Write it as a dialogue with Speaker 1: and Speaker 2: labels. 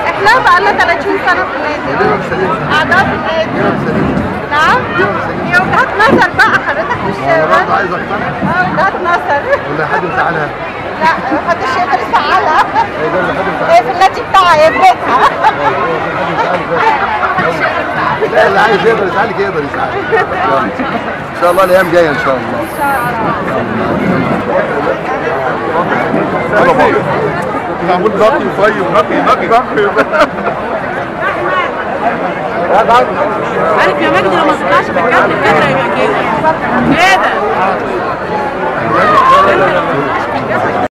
Speaker 1: احنا بقالنا 30 سنة في النادي. أعضاء في النادي. نعم؟ هي وجهات نظر بقى حضرتك مش
Speaker 2: برضه عايز اقتنع.
Speaker 1: وجهات نظر.
Speaker 2: ولا حد يزعلها؟
Speaker 1: لا محدش يقدر يزعلها. هي في النادي بتاعها هي في بيتها.
Speaker 2: لا اللي عايز يقدر يزعلك يقدر يزعلك. ان شاء الله الايام جايه ان شاء الله.
Speaker 3: معمول نقي طيب نقي
Speaker 4: عارف يا مجدي